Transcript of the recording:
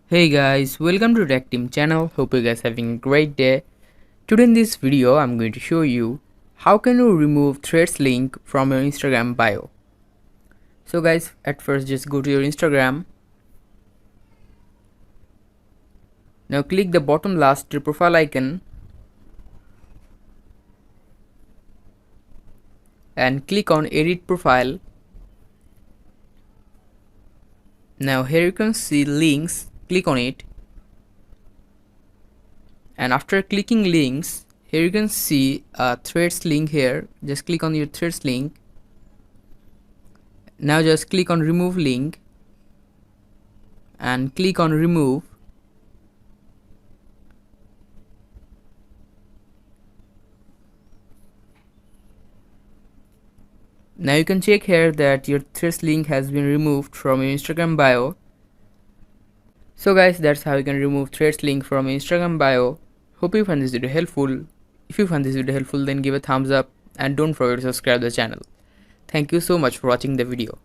Hey guys, welcome to Deactivating channel. Hope you guys having a great day. Today in this video, I'm going to show you how can you remove threads link from your Instagram bio. So guys, at first just go to your Instagram. Now click the bottom last profile icon and click on edit profile. Now here you can see links, click on it. And after clicking links, here you can see a threads link here. Just click on your threads link. Now just click on remove link and click on remove. Now you can check here that your threads link has been removed from your Instagram bio. So guys, that's how you can remove threads link from your Instagram bio. Hope you find this video helpful. If you found this video helpful, then give a thumbs up and don't forget to subscribe the channel. Thank you so much for watching the video.